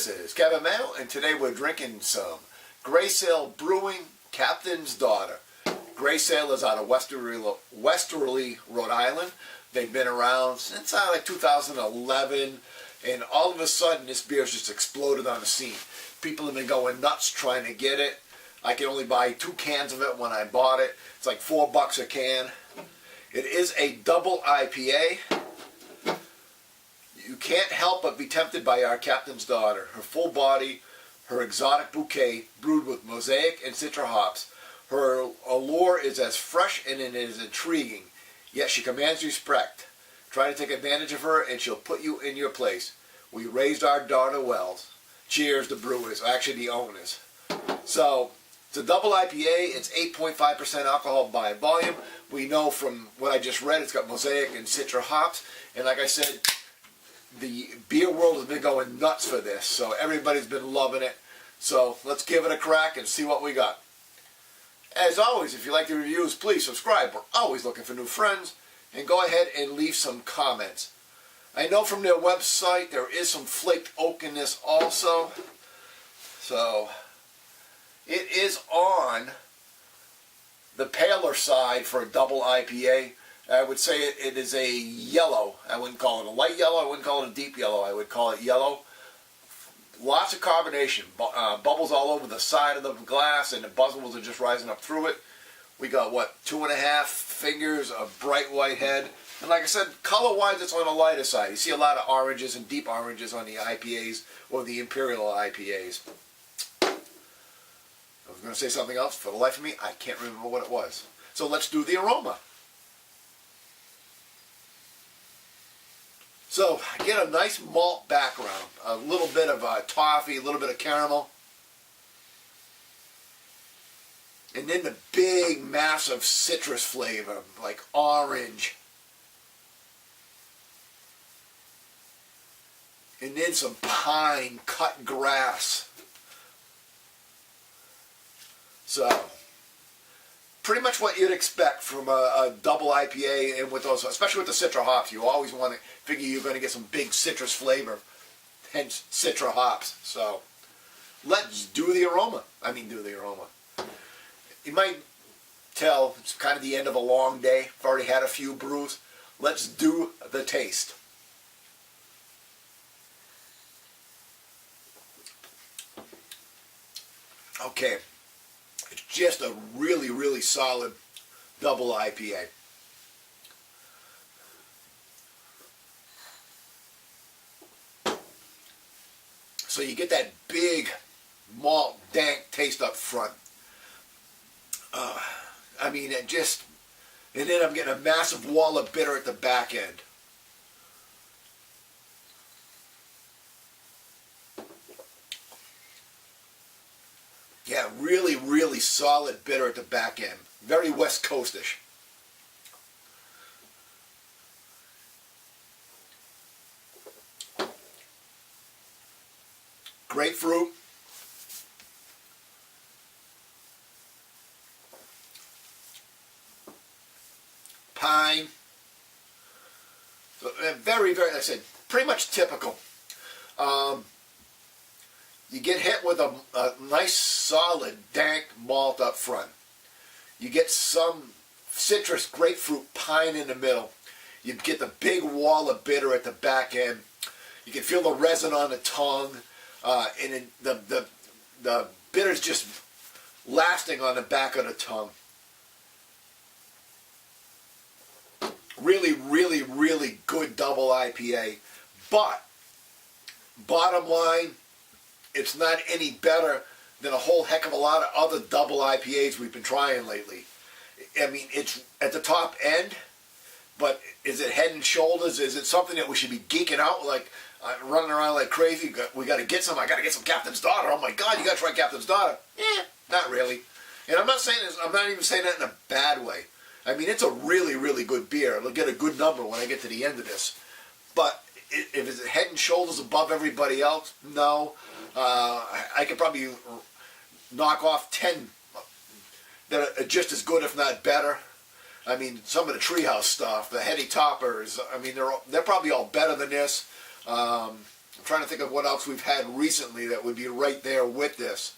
This is Kevin Mayo, and today we're drinking some Grey Sail Brewing Captain's Daughter. Grey Sail is out of Westerly, Rhode Island. They've been around since like 2011, and all of a sudden this beer's just exploded on the scene. People have been going nuts trying to get it. I can only buy 2 cans of it when I bought it. It's like $4 a can. It is a double IPA. You can't help but be tempted by our Captain's Daughter. Her full body, her exotic bouquet, brewed with mosaic and citra hops. Her allure is as fresh and it is intriguing, yet she commands respect. Try to take advantage of her and she'll put you in your place. We raised our daughter well. Cheers, the brewers, actually the owners. So, it's a double IPA. It's 8.5% alcohol by volume. We know from what I just read, it's got mosaic and citra hops. And like I said, the beer world has been going nuts for this, so everybody's been loving it. So let's give it a crack and see what we got. As always, if you like the reviews, please subscribe. We're always looking for new friends. And go ahead and leave some comments. I know from their website there is some flaked oak in this also. So it is on the paler side for a double IPA. I would say it is a yellow. I wouldn't call it a light yellow. I wouldn't call it a deep yellow. I would call it yellow. Lots of carbonation. Bubbles all over the side of the glass, and the bubbles are just rising up through it. We got, what, 2.5 fingers of bright white head. And like I said, color-wise, it's on the lighter side. You see a lot of oranges and deep oranges on the IPAs or the Imperial IPAs. I was going to say something else. For the life of me, I can't remember what it was. So let's do the aroma. So I get a nice malt background, a little bit of toffee, a little bit of caramel, and then the big, massive citrus flavor, like orange, and then some pine, cut grass. So pretty much what you'd expect from a double IPA, and with those, especially with the citra hops, you always want to figure you're going to get some big citrus flavor, hence citra hops. So let's do the aroma. You might tell it's kind of the end of a long day. I've already had a few brews. Let's do the taste. Okay. It's just a really, really solid double IPA. So you get that big malt dank taste up front. And then I'm getting a massive wall of bitter at the back end. Yeah, really, really solid bitter at the back end. Very West Coastish. Grapefruit. Pine. So, very, very, like I said, pretty much typical. You get hit with a nice, solid, dank malt up front. You get some citrus, grapefruit, pine in the middle. You get the big wall of bitter at the back end. You can feel the resin on the tongue, and the bitter's just lasting on the back of the tongue. Really, really, really good double IPA. But, bottom line, it's not any better than a whole heck of a lot of other double IPAs we've been trying lately. I mean, it's at the top end, but is it head and shoulders? Is it something that we should be geeking out, like running around like crazy? We got to get some. I got to get some Captain's Daughter. Oh my God, you got to try Captain's Daughter. Not really. And I'm not saying this. I'm not even saying that in a bad way. I mean, it's a really, really good beer. It'll get a good number when I get to the end of this. But if it's head and shoulders above everybody else, no. I could probably knock off 10 that are just as good, if not better. I mean, some of the Treehouse stuff, the Heady Toppers, I mean, they're probably all better than this. I'm trying to think of what else we've had recently that would be right there with this.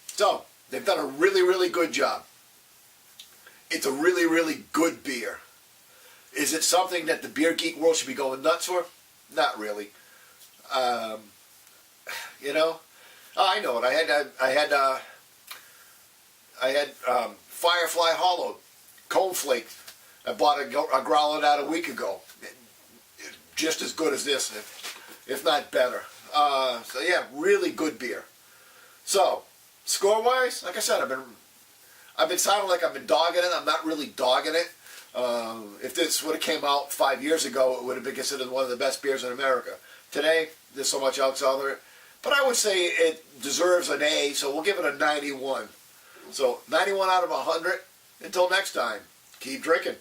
So, they've done a really, really good job. It's a really, really good beer. Is it something that the beer geek world should be going nuts for? Not really. You know, I know it. I had Firefly Hollow, Cone Flake. I bought a growler out a week ago. Just as good as this, if not better. So yeah, really good beer. So, score-wise, like I said, I've been sounding like I've been dogging it. I'm not really dogging it. If this would have came out 5 years ago, it would have been considered one of the best beers in America. Today, there's so much else out there. But I would say it deserves an A, so we'll give it a 91. So 91 out of 100. Until next time, keep drinking.